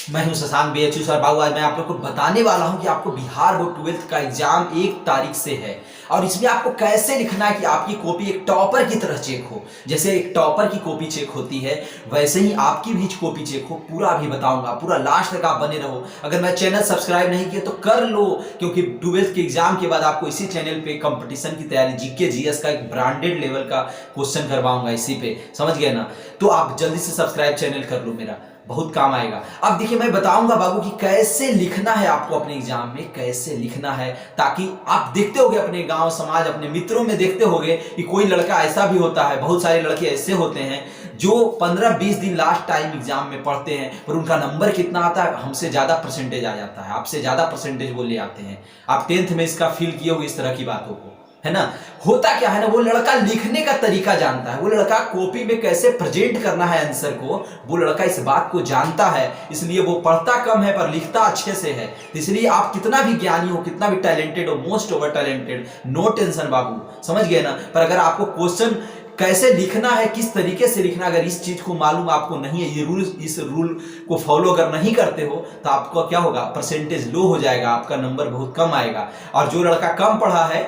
मैं हूं Shashank BHU sir बाबू। आज मैं आप लोग को बताने वाला हूं कि आपको बिहार बोर्ड 12th का एग्जाम 1 तारीख से है और इसमें आपको कैसे लिखना है कि आपकी कॉपी एक टॉपर की तरह चेक हो। जैसे एक टॉपर की कॉपी चेक होती है वैसे ही आपकी भी कॉपी चेक हो। पूरा भी बताऊंगा, पूरा लास्ट तक आप बने रहो। अगर मैं चैनल सब्सक्राइब नहीं किया तो कर लो, क्योंकि 12th के एग्जाम के बाद आपको इसी चैनल पे कंपटीशन की तैयारी जीके जीएस का एक ब्रांडेड लेवल का क्वेश्चन करवाऊंगा इसी पे, समझ गए ना। तो आप जल्दी से सब्सक्राइब चैनल कर लो, मेरा बहुत काम आएगा। अब देखिए मैं बताऊंगा बाबू कि कैसे लिखना है आपको अपने एग्जाम में, कैसे लिखना है, ताकि आप देखते होगे अपने गांव समाज अपने मित्रों में देखते होगे कि कोई लड़का ऐसा भी होता है, बहुत सारे लड़के ऐसे होते हैं जो 15-20 दिन लास्ट टाइम एग्जाम में पढ़ते हैं पर उनका नंबर कितना आता है, हमसे ज्यादा परसेंटेज आ जाता है, आपसे ज्यादा परसेंटेज वो ले आते हैं। आप 10th में इसका फील किए होगे इस तरह की बातों को, है ना। होता क्या है ना, वो लड़का लिखने का तरीका जानता है, वो लड़का कॉपी में कैसे प्रेजेंट करना है आंसर को, वो लड़का इस बात को जानता है। इसलिए वो पढ़ता कम है पर लिखता अच्छे से है। इसलिए आप कितना भी ज्ञानी हो, कितना भी टैलेंटेड हो, most over talented, no tension बाबू, समझ गए ना। पर अगर आपको क्वेश्चन कैसे लिखना है, किस तरीके से लिखना, अगर इस चीज को मालूम आपको नहीं है, ये रूल, इस रूल को फॉलो अगर नहीं करते हो तो आपको क्या होगा, परसेंटेज लो हो जाएगा, आपका नंबर बहुत कम आएगा। और जो लड़का कम पढ़ा है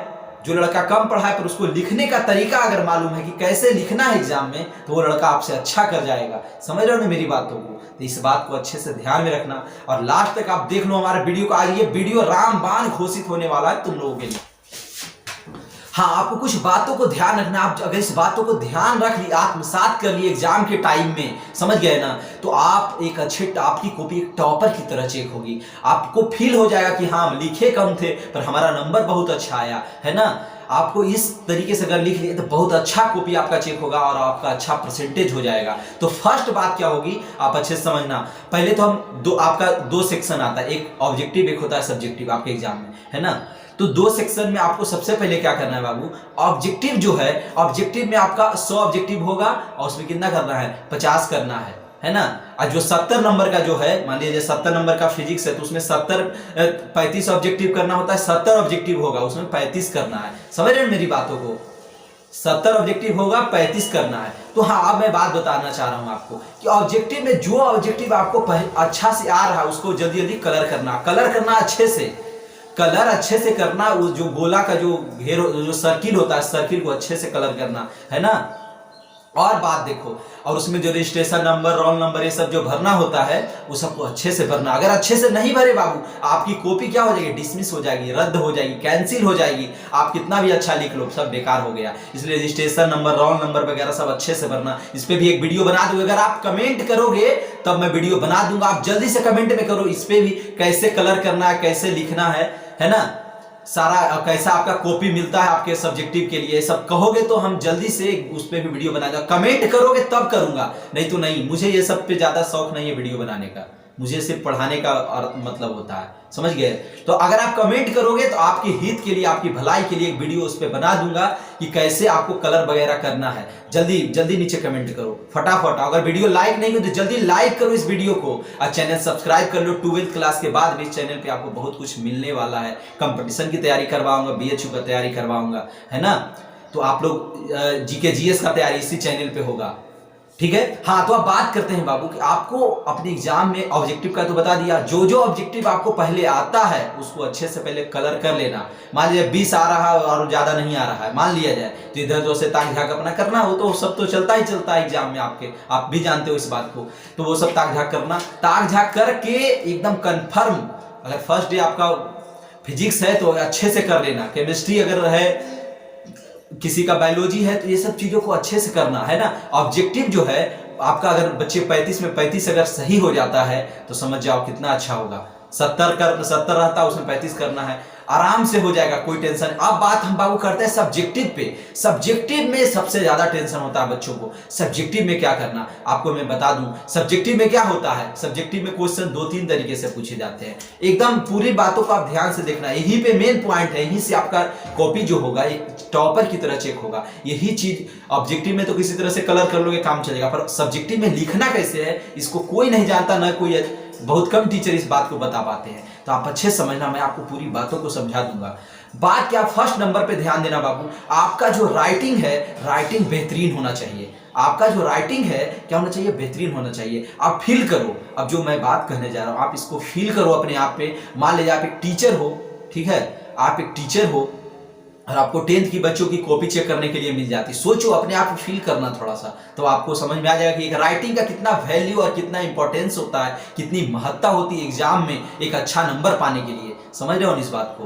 पर उसको लिखने का तरीका अगर मालूम है कि कैसे लिखना है एग्जाम में, तो वो लड़का आपसे अच्छा कर जाएगा। समझ रहे हो ना मेरी बातों को। तो इस बात को अच्छे से ध्यान में रखना और लास्ट तक आप देख लो हमारे वीडियो को। आज ये वीडियो रामबाण घोषित होने वाला है तुम लोगों के लिए। हाँ, आपको कुछ बातों को ध्यान रखना। आप अगर इस बातों को ध्यान रख ली, आत्मसात कर लिए एग्जाम के टाइम में, समझ गए ना, तो आप एक अच्छे, आपकी कॉपी एक टॉपर की तरह चेक होगी। आपको फील हो जाएगा कि हाँ, लिखे कम थे पर हमारा नंबर बहुत अच्छा आया, है ना। आपको इस तरीके से अगर लिख लिए तो बहुत अच्छा कॉपी आपका चेक होगा और आपका अच्छा परसेंटेज हो जाएगा। तो फर्स्ट बात क्या होगी, आप अच्छे से समझना। पहले तो हम आपका दो सेक्शन आता है, एक ऑब्जेक्टिव, एक होता है सब्जेक्टिव आपके एग्जाम में, है ना। तो दो सेक्शन में आपको सबसे पहले क्या करना है बाबू, ऑब्जेक्टिव जो है, ऑब्जेक्टिव में आपका 100 ऑब्जेक्टिव होगा और उसमें कितना करना है, 50 करना है ना। और जो 70 नंबर का जो है, मान लीजिए 70 नंबर का फिजिक्स है तो उसमें 35 ऑब्जेक्टिव करना होता है, 70 ऑब्जेक्टिव होगा उसमें 35 करना है। समझ रहे हैं मेरी बातों को, 70 ऑब्जेक्टिव होगा, 35 करना है। तो हाँ, अब मैं बात बताना चाह रहा हूं आपको कि ऑब्जेक्टिव में जो ऑब्जेक्टिव आपको अच्छा से आ रहा है उसको जल्दी जल्दी कलर करना अच्छे से, कलर अच्छे से करना। वो जो गोला का जो घेर, जो सर्किल होता है, सर्किल को अच्छे से कलर करना, है ना। और बात देखो, और उसमें जो रजिस्ट्रेशन नंबर, रोल नंबर, ये सब जो भरना होता है वो सबको अच्छे से भरना। अगर अच्छे से नहीं भरे बाबू, आपकी कॉपी क्या हो जाएगी, डिसमिस हो जाएगी, रद्द हो जाएगी, कैंसिल हो जाएगी। आप कितना भी अच्छा लिख लो, सब बेकार हो गया। इसलिए रजिस्ट्रेशन नंबर, रोल नंबर वगैरह सब अच्छे से भरना। इस पे भी एक वीडियो बना दूंगा, अगर आप कमेंट करोगे तब मैं वीडियो बना दूंगा। आप जल्दी से कमेंट में करो, इस पे भी कैसे कलर करना है, कैसे लिखना है ना, सारा कैसा आपका कॉपी मिलता है आपके सब्जेक्टिव के लिए, सब कहोगे तो हम जल्दी से उस पे भी वीडियो बना देंगे। कमेंट करोगे तब करूंगा, नहीं तो नहीं। मुझे ये सब पे ज्यादा शौक नहीं है वीडियो बनाने का, मुझे सिर्फ पढ़ाने का मतलब होता है, समझ गए। तो अगर आप कमेंट करोगे तो आपके हित के लिए, आपकी भलाई के लिए एक वीडियो उस पर बना दूंगा कि कैसे आपको कलर वगैरह करना है। जल्दी जल्दी नीचे कमेंट करो फटाफट। अगर वीडियो लाइक नहीं हो तो जल्दी लाइक करो इस वीडियो को और चैनल सब्सक्राइब कर लो। 12th क्लास के बाद भी इस चैनल पे आपको बहुत कुछ मिलने वाला है। कंपटीशन की तैयारी करवाऊंगा, BHU का तैयारी करवाऊंगा, है ना। तो आप लोग जीके जीएस का तैयारी इसी चैनल पे होगा, ठीक है। हाँ, तो अब बात करते हैं बाबू कि आपको अपने एग्जाम में ऑब्जेक्टिव का तो बता दिया। जो जो ऑब्जेक्टिव आपको पहले आता है उसको अच्छे से पहले कलर कर लेना। मान लीजिए 20 आ रहा है और ज्यादा नहीं आ रहा है, मान लिया जाए, तो इधर जो से ताक झाक अपना करना हो तो सब तो चलता ही चलता है एग्जाम में आपके, आप भी जानते हो इस बात को। तो वो सब ताक झाक करना, ताक झाक करके एकदम कन्फर्म। अगर फर्स्ट डे आपका फिजिक्स है तो अच्छे से कर लेना, केमिस्ट्री अगर है, किसी का बायोलॉजी है, तो ये सब चीजों को अच्छे से करना, है ना। ऑब्जेक्टिव जो है आपका, अगर बच्चे 35 में 35 अगर सही हो जाता है तो समझ जाओ कितना अच्छा होगा। 70 रहता है उसमें 35 करना है, आराम से हो जाएगा, कोई टेंशन। अब बात हम बाबू करते हैं सब्जेक्टिव पे। सब्जेक्टिव में सबसे ज्यादा टेंशन होता है बच्चों को। सब्जेक्टिव में क्या करना आपको मैं बता दूं। सब्जेक्टिव में क्या होता है, सब्जेक्टिव में क्वेश्चन 2-3 तरीके से पूछे जाते हैं। एकदम पूरी बातों को आप ध्यान से देखना, यही पे मेन पॉइंट है। यहीं से आपका कॉपी जो होगा एक टॉपर की तरह चेक होगा। यही चीज ऑब्जेक्टिव में तो किसी तरह से कलर कर लोगे, काम चलेगा, पर सब्जेक्टिव में लिखना कैसे है इसको कोई नहीं जानता, ना कोई, बहुत कम टीचर इस बात को बता पाते हैं। तो आप अच्छे समझना, मैं आपको पूरी बातों को समझा दूंगा। बात क्या, फर्स्ट नंबर पे ध्यान देना बाबू। आपका जो राइटिंग है, राइटिंग बेहतरीन होना चाहिए। आपका जो राइटिंग है क्या होना चाहिए, बेहतरीन होना चाहिए। आप फील करो, अब जो मैं बात कहने जा रहा हूँ आप इसको फील करो अपने आप पे। मान लीजिए आप एक टीचर हो, ठीक है, आप एक टीचर हो और आपको 10th की बच्चों की कॉपी चेक करने के लिए मिल जाती, सोचो अपने आप फील करना थोड़ा सा, तो आपको समझ में आ जाएगा कि एक राइटिंग का कितना वैल्यू और कितना इंपॉर्टेंस होता है, कितनी महत्ता होती है एग्जाम में एक अच्छा नंबर पाने के लिए। समझ रहे हो इस बात को।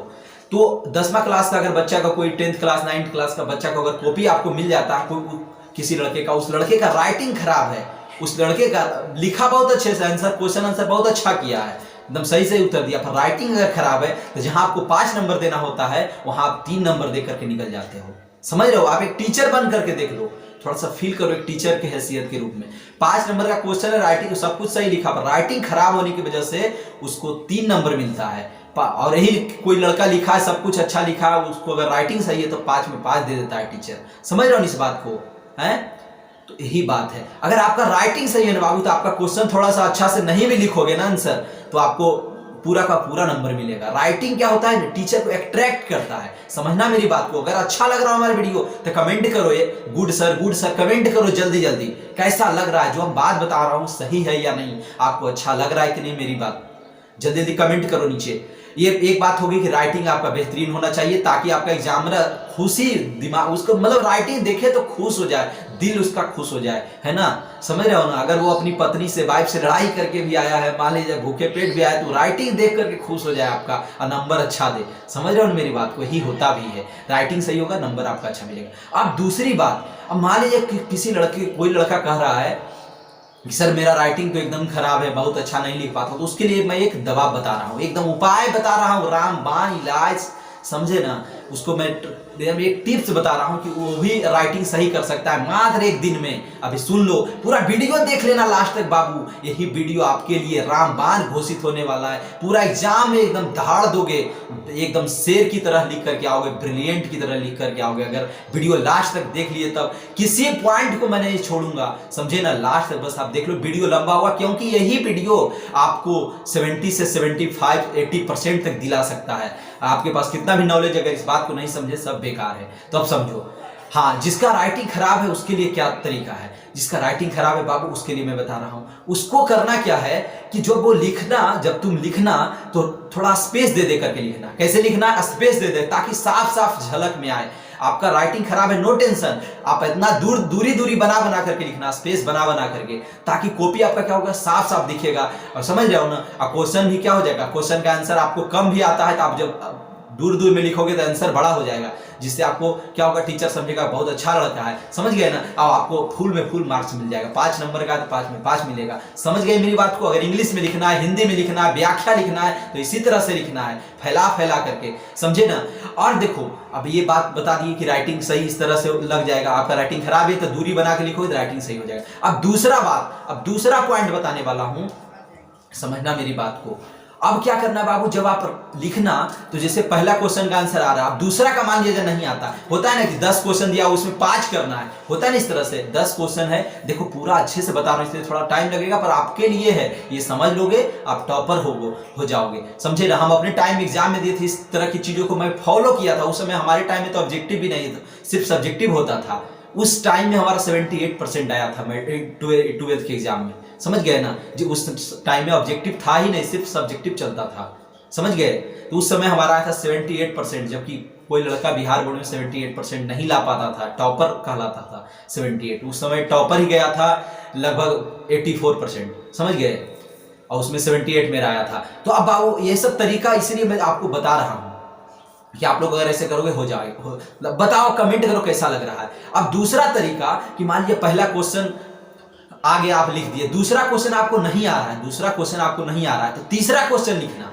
तो 10वां क्लास का अगर बच्चा का कोई 10th क्लास 9th क्लास का बच्चा को अगर कॉपी आपको मिल जाता है कोई किसी लड़के का, उस लड़के का राइटिंग खराब है, उस लड़के का लिखा बहुत अच्छे से, आंसर क्वेश्चन आंसर बहुत अच्छा किया है, एकदम सही से उत्तर दिया, पर राइटिंग अगर खराब है तो जहां आपको 5 नंबर देना होता है वहां आप 3 नंबर दे करके निकल जाते हो। समझ रहे हो। आप एक टीचर बन करके देख लो, थोड़ा सा फील करो एक टीचर की हैसियत के रूप में। 5 नंबर का क्वेश्चन है, राइटिंग सब कुछ सही लिखा, पर राइटिंग खराब होने की वजह से उसको 3 नंबर मिलता है। और यही कोई लड़का लिखा है, सब कुछ अच्छा लिखा है, उसको अगर राइटिंग सही है तो 5 में 5 दे देता है टीचर। समझ रहे हो इस बात को, है। तो यही बात है, अगर आपका राइटिंग सही है ना बाबू, तो आपका क्वेश्चन थोड़ा सा अच्छा से नहीं भी लिखोगे ना आंसर, तो आपको पूरा का पूरा नंबर मिलेगा। राइटिंग क्या होता है, टीचर को अट्रैक्ट करता है। समझना मेरी बात को। अगर अच्छा लग रहा है हमारा वीडियो तो कमेंट करो, ये गुड सर कमेंट करो जल्दी जल्दी, कैसा लग रहा है, जो हम बात बता रहा हूं सही है या नहीं, आपको अच्छा लग रहा है कि नहीं मेरी बात, जल्दी जल्दी कमेंट करो नीचे। ये एक बात होगी कि राइटिंग आपका बेहतरीन होना चाहिए, ताकि आपका एग्जामिनर खुशी दिमाग उसको मतलब राइटिंग देखे तो खुश हो जाए, दिल उसका खुश हो जाए, है ना। समझ रहे हो ना। अगर वो अपनी पत्नी से वाइफ से लड़ाई करके भी आया है, मान लीजिए भूखे पेट भी आया, तो राइटिंग देख करके खुश हो जाए आपका और नंबर अच्छा दे। समझ रहे हो ना मेरी बात को, यही होता भी है, राइटिंग सही होगा नंबर आपका अच्छा मिलेगा। अब दूसरी बात, अब मान लीजिए किसी लड़के कोई लड़का कह रहा है सर मेरा राइटिंग तो एकदम खराब है, बहुत अच्छा नहीं लिख पाता, तो उसके लिए मैं एक दवा बता रहा हूँ, एकदम उपाय बता रहा हूँ, रामबाण इलाज, समझे ना। उसको मैं एक टिप्स बता रहा हूँ कि वो भी राइटिंग सही कर सकता है मात्र 1 दिन में। अभी सुन लो, पूरा वीडियो देख लेना लास्ट तक बाबू, यही वीडियो आपके लिए रामबाण घोषित होने वाला है। पूरा एग्जाम में एकदम दहाड़ दोगे, एकदम शेर की तरह लिख करके आओगे, ब्रिलियंट की तरह लिख करके आओगे। अगर वीडियो लास्ट तक देख लिए तब किसी पॉइंट को मैं नहीं छोड़ूंगा, समझे ना। लास्ट तक बस आप देख लो, वीडियो लंबा हुआ क्योंकि यही वीडियो आपको 70 से 75-80% तक दिला सकता है। आपके पास कितना भी नॉलेज अगर इस बात को नहीं समझे सब बेकार है। तो अब समझो, हाँ, जिसका राइटिंग खराब है उसके लिए क्या तरीका है। जिसका राइटिंग खराब है बाबू, उसके लिए मैं बता रहा हूं, उसको करना क्या है कि जब वो लिखना, जब तुम लिखना तो थोड़ा स्पेस दे दे करके लिखना। कैसे लिखना, स्पेस दे दे, ताकि साफ साफ झलक में आए। आपका राइटिंग खराब है, नो टेंशन, आप इतना दूरी बना बना करके लिखना, स्पेस बना बना करके, ताकि कॉपी आपका क्या होगा, साफ साफ दिखेगा। और समझ रहे हो ना। और क्वेश्चन भी क्या हो जाएगा, क्वेश्चन का आंसर आपको कम भी आता है तो आप जब दूर में लिखोगे तो आंसर बड़ा हो जाएगा, जिससे आपको क्या होगा, टीचर समझेगा बहुत अच्छा लड़का है। समझ गए ना। अब आपको फुल में फुल मार्क्स मिल जाएगा, 5 नंबर का तो 5 में 5 मिलेगा। समझ गए मेरी बात को। अगर इंग्लिश में लिखना है, हिंदी में लिखना है, व्याख्या लिखना है, तो इसी तरह से लिखना है, फैला फैला करके, समझे ना। और देखो, अब ये बात बता दी कि राइटिंग सही इस तरह से लग जाएगा। आपका राइटिंग खराब है तो दूरी बना के लिखो तो राइटिंग सही हो जाएगा। अब दूसरा पॉइंट बताने वाला हूं, समझना मेरी बात को। अब क्या करना बाबू, जब आप लिखना तो जैसे पहला क्वेश्चन का आंसर आ रहा है, अब दूसरा का मान लीजिए नहीं आता, होता है ना कि 10 क्वेश्चन दिया उसमें 5 करना है, होता है ना इस तरह से। 10 क्वेश्चन है, देखो पूरा अच्छे से बता रहा हूं, इसलिए थोड़ा टाइम लगेगा, पर आपके लिए है, ये समझ लोगे आप टॉपर हो जाओगे। समझे ना। हम अपने टाइम एग्जाम में दिए थे, इस तरह की चीजों को मैं फॉलो किया था। उस समय हमारे टाइम में तो ऑब्जेक्टिव भी नहीं था, सिर्फ सब्जेक्टिव होता था। उस टाइम में हमारा 78% आया था 12th के एग्जाम में। समझ गए ना जी। उस टाइम में ऑब्जेक्टिव था ही नहीं, सिर्फ सब्जेक्टिव चलता था। समझ गए। तो उस समय हमारा आया था 78%, जबकि कोई लड़का बिहार बोर्ड में 78% नहीं ला पाता था, टॉपर कहलाता था 78। उस समय टॉपर ही गया था लगभग 84%। समझ गए। और उसमें 78 मेरा आया था। तो अब आओ, ये सब तरीका इसलिए मैं आपको बता रहा हूं कि आप लोग अगर ऐसे करोगे हो जाएगा। बताओ, कमेंट करो कैसा लग रहा है। अब दूसरा तरीका कि मान लीजिए पहला क्वेश्चन आगे आप लिख दिए, दूसरा क्वेश्चन आपको नहीं आ रहा है, तो तीसरा क्वेश्चन लिखना।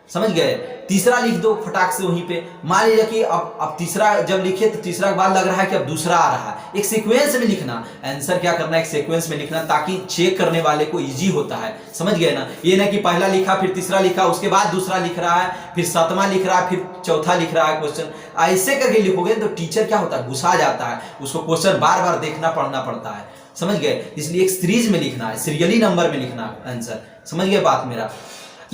समझ गए। तीसरा लिख दो फटाक से वहीं पे। मान लीजिए कि अब तीसरा जब लिखे तो तीसरा के बाद लग रहा है कि अब दूसरा आ रहा है, एक सीक्वेंस में लिखना। आंसर क्या करना है, एक सीक्वेंस में लिखना, ताकि चेक करने वाले को इजी होता है। समझ गए ना। ये ना कि पहला लिखा फिर तीसरा लिखा, उसके बाद दूसरा लिख रहा है, फिर 7वां लिख रहा है, फिर चौथा लिख रहा है क्वेश्चन। ऐसे करके लिखोगे तो टीचर क्या होता है, गुस्सा जाता है, उसको क्वेश्चन बार बार देखना पढ़ना पड़ता है। समझ गए। इसलिए एक सीरीज में लिखना है, सीरियली नंबर में लिखना आंसर। समझ गए बात मेरा।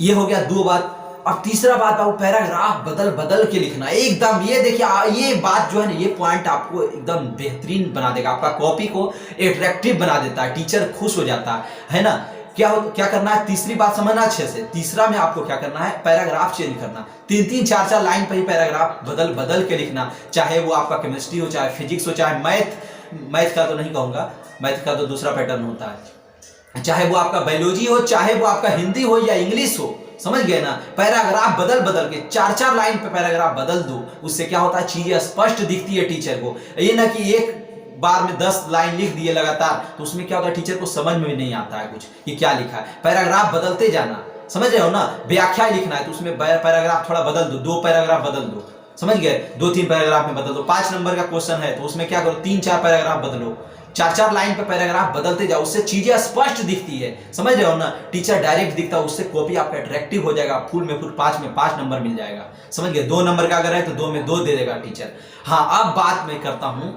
ये हो गया 2 बात। अब तीसरा बात बाबू, पैराग्राफ बदल बदल के लिखना एकदम। ये देखिए ये बात जो है ना, ये पॉइंट आपको एकदम बेहतरीन बना देगा, आपका कॉपी को अट्रैक्टिव बना देता है, टीचर खुश हो जाता है ना। क्या करना है, तीसरी बात समझना अच्छे से। तीसरा में आपको क्या करना है, पैराग्राफ चेंज करना, 3-3 4-4 लाइन पर ही पैराग्राफ बदल बदल के लिखना। चाहे वो आपका केमिस्ट्री हो, चाहे फिजिक्स हो, चाहे मैथ का तो नहीं कहूंगा, मैथ का तो दूसरा पैटर्न होता है, चाहे वो आपका बायोलॉजी हो, चाहे वो आपका हिंदी हो या इंग्लिश हो, समझ गए ना। पैराग्राफ बदल बदल के 4-4 लाइन पे पैराग्राफ बदल दो, उससे क्या होता है, चीजें स्पष्ट दिखती है टीचर को। ये ना कि एक बार में 10 लाइन लिख दिए लगातार, तो उसमें क्या होता है, टीचर को समझ में भी नहीं आता है कुछ कि क्या लिखा है। पैराग्राफ बदलते जाना, समझ रहे हो ना। व्याख्या लिखना है तो उसमें पैराग्राफ थोड़ा बदल दो, 2 पैराग्राफ बदल दो, समझ गए, 2-3 पैराग्राफ में बदल दो। 5 नंबर का क्वेश्चन है तो उसमें क्या करो, 3-4 पैराग्राफ बदलो, 4-4 लाइन पे पैराग्राफ बदलते जाओ, उससे चीजें स्पष्ट दिखती है, समझ रहे हो ना। टीचर डायरेक्ट दिखता है, उससे कॉपी आपका अट्रैक्टिव हो जाएगा, फुल में फुल 5 में 5 नंबर मिल जाएगा, समझ गए। 2 नंबर का अगर है तो 2 में 2 दे देगा टीचर। हाँ, अब बात मैं करता हूं,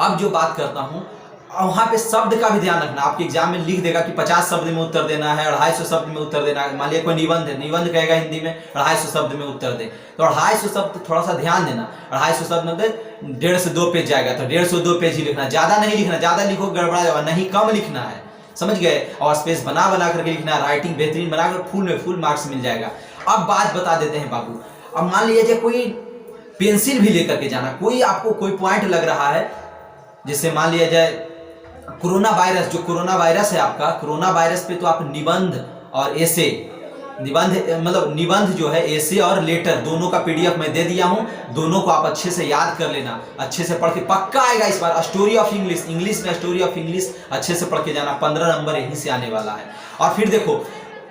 अब जो बात करता हूं, वहां पे शब्द का भी ध्यान रखना। आपके एग्जाम में लिख देगा कि 50 शब्द में उत्तर देना है, 250 शब्द में उत्तर देना है। मान लिया कोई निबंध है, निबंध कहेगा हिंदी में 250 शब्द में उत्तर दे, तो 250 शब्द थोड़ा सा ध्यान देना। 250 शब्द मतलब 1.5 से 2 पेज जाएगा, तो 1.5 से 2 पेज ही लिखना, ज्यादा नहीं लिखना, ज्यादा लिखो गड़बड़ा जाएगा, नहीं कम लिखना है, समझ गए। और स्पेस बना बना करके लिखना, राइटिंग बेहतरीन बनाकर फुल में फुल मार्क्स मिल जाएगा। अब बात बता देते हैं बाबू, अब मान लीजिए कोई पेंसिल भी लेकर के जाना, कोई आपको कोई पॉइंट लग रहा है, जैसे मान लिया जाए कोरोना वायरस, जो कोरोना वायरस है आपका, कोरोना वायरस पे तो आप निबंध और एसे, निबंध मतलब निबंध जो है, एसे और लेटर दोनों का पीडीएफ मैं दे दिया हूं, दोनों को आप अच्छे से याद कर लेना, अच्छे से पढ़ के पक्का आएगा इस बार। स्टोरी ऑफ इंग्लिश, इंग्लिश में स्टोरी ऑफ इंग्लिश अच्छे से पढ़ के जाना, 15 नंबर यहीं से आने वाला है। और फिर देखो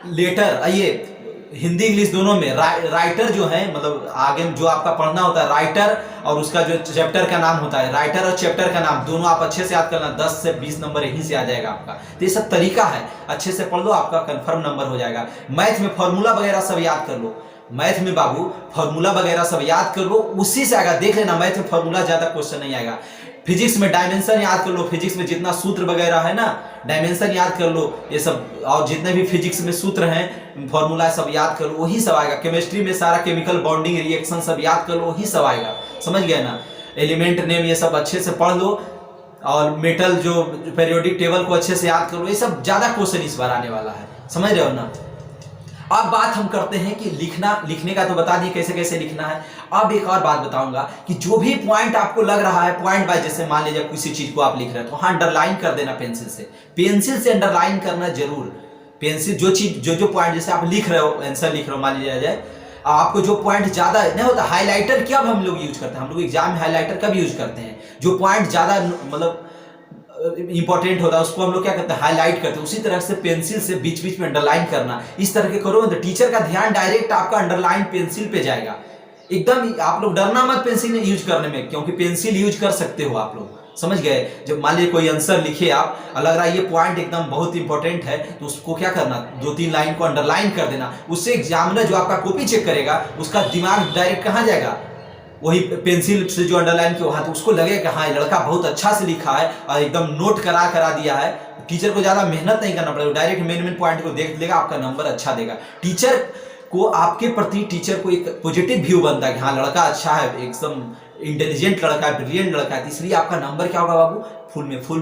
लेटर, ये हिंदी इंग्लिश दोनों में राइटर जो है, मतलब आगे जो आपका पढ़ना होता है राइटर, और उसका जो चैप्टर का नाम होता है, राइटर और चैप्टर का नाम दोनों आप अच्छे से याद करना, 10 से 20 नंबर यहीं से आ जाएगा आपका। तो ये सब तरीका है, अच्छे से पढ़ लो, आपका कंफर्म नंबर हो जाएगा। मैथ में फॉर्मूला वगैरह सब याद कर लो, मैथ में बाबू फॉर्मूला वगैरह सब याद कर लो, उसी से आएगा, देख लेना मैथ में फॉर्मूला ज्यादा क्वेश्चन नहीं आएगा। फिजिक्स में डायमेंशन याद कर लो, फिजिक्स में जितना सूत्र वगैरह है ना, डायमेंशन याद कर लो, ये सब, और जितने भी फिजिक्स में सूत्र हैं, फॉर्मूला सब याद कर लो, वही सब आएगा। केमिस्ट्री में सारा केमिकल बॉन्डिंग रिएक्शन सब याद कर लो, वही सब आएगा, समझ गए ना। एलिमेंट नेम ये सब अच्छे से पढ़ लो, और मेटल जो पीरियोडिक टेबल को अच्छे से याद कर लो, ये सब ज्यादा क्वेश्चन इस बार आने वाला है, समझ रहे हो ना। अब बात हम करते हैं कि लिखने का तो बता दिए कैसे कैसे लिखना है। अब एक और बात बताऊंगा कि जो भी पॉइंट आपको लग रहा है, पॉइंट बाय, जैसे मान लीजिए किसी चीज को आप लिख रहे हो तो हाँ अंडरलाइन कर देना पेंसिल से, पेंसिल से अंडरलाइन करना जरूर। पेंसिल जो चीज जो पॉइंट जैसे आप लिख रहे हो, आंसर लिख रहे हो, मान लीजिए जाए आपको जो पॉइंट ज्यादा नहीं होता, हाईलाइटर क्या हम लोग यूज करते हैं, हम लोग एग्जाम में हाईलाइटर कब यूज करते हैं, जो पॉइंट ज्यादा मतलब इंपॉर्टेंट होता है उसको हम लोग क्या करते हैं, हाईलाइट करते हैं। उसी तरह से पेंसिल से बीच बीच में अंडरलाइन करना, इस तरह के करो तो टीचर का ध्यान डायरेक्ट आपका अंडरलाइन पेंसिल पे जाएगा। एकदम आप लोग डरना मत पेंसिल यूज करने में, क्योंकि पेंसिल यूज कर सकते हो आप लोग, समझ गए। जब मान लीजिए कोई आंसर लिखे आप, लग रहा है ये पॉइंट एकदम बहुत इंपॉर्टेंट है, तो उसको क्या करना, 2-3 लाइन को अंडरलाइन कर देना। उससे एग्जामिनर जो आपका कॉपी चेक करेगा, उसका दिमाग डायरेक्ट कहाँ जाएगा, वही पेंसिल से जो अंडरलाइन किया वहां, तो उसको लगेगा कि हाँ ये लड़का बहुत अच्छा से लिखा है और एकदम नोट करा दिया है। टीचर को ज्यादा मेहनत नहीं करना पड़ेगा, डायरेक्ट मेन पॉइंट को देख लेगा, आपका नंबर अच्छा देगा। टीचर को आपके प्रति, टीचर को एक पॉजिटिव व्यू बनता है कि हाँ लड़का अच्छा है, एकदम इंटेलिजेंट लड़का है, ब्रिलियंट लड़का है, इसलिए आपका नंबर क्या होगा बाबू, फुल में फुल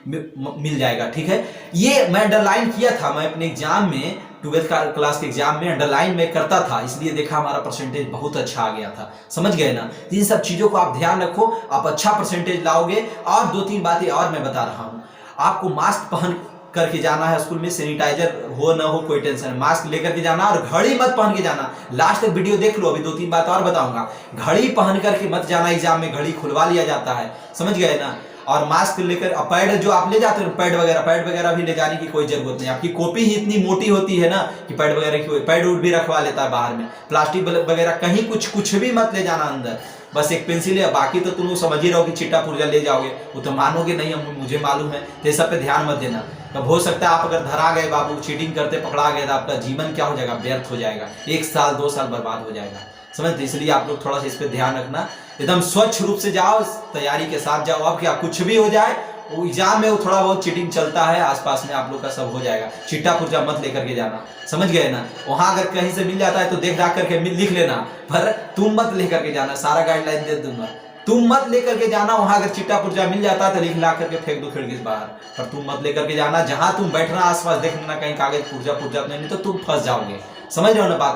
मिल जाएगा, ठीक है। ये मैं अंडरलाइन किया था, मैं अपने एग्जाम में 12th क्लास के एग्जाम में अंडरलाइन में करता था, इसलिए देखा हमारा परसेंटेज बहुत अच्छा आ गया था, समझ गए ना। इन सब चीजों को आप ध्यान रखो, आप अच्छा परसेंटेज लाओगे। और 2-3 बातें और मैं बता रहा हूँ, आपको मास्क पहन करके जाना है स्कूल में, सैनिटाइजर हो ना हो कोई टेंशन है, मास्क लेकर के जाना, और घड़ी मत पहन के जाना। लास्ट तक वीडियो देख लो, अभी 2-3 बात और बताऊंगा। घड़ी पहन करके मत जाना एग्जाम में, घड़ी खुलवा लिया जाता है, समझ गए ना। और मास्क लेकर, पैड जो आप ले जाते हो, पैड वगैरह भी ले जाने की कोई जरूरत नहीं। आपकी कॉपी ही इतनी मोटी होती है ना कि पैड वगैरह की, पैड भी रखवा लेता है बाहर में। प्लास्टिक वगैरह कहीं कुछ भी मत ले जाना अंदर, बस एक पेंसिल है, बाकी तो तुम समझ ही रहो कि चिट्टा पुर्जा ले जाओगे, वो तो मानोगे नहीं, मुझे मालूम है। तो ये सब पे ध्यान मत देना। तब हो सकता है आप अगर धरा गए बाबू, चीटिंग करते पकड़ा गए, तो आपका जीवन क्या हो जाएगा, व्यर्थ हो जाएगा, 1 साल 2 साल बर्बाद हो जाएगा, समझते। इसलिए आप लोग थोड़ा सा इस पे ध्यान रखना, एकदम स्वच्छ रूप से जाओ, तैयारी के साथ जाओ। अब क्या कुछ भी हो जाए वो एग्जाम में वो थोड़ा बहुत चीटिंग चलता है, आसपास में आप लोग का सब हो जाएगा। चिट्टा पुर्जा मत लेकर के जाना, समझ गए ना। वहां अगर कहीं से मिल जाता है तो देख दाख करके लिख लेना, पर तुम मत लेकर के जाना, सारा गाइडलाइन दे दूंगा। तुम मत लेकर के जाना, वहां अगर चिट्टा पुर्जा मिल जाता है तो लिख ला करके फेंक दो खिड़की से बाहर, पर तुम मत लेकर के जाना। जहां तुम बैठना आसपास देख लेना कहीं कागज पुर्जा पुर्जा नहीं तो तुम फंस जाओगे, समझ रहे हो ना बात।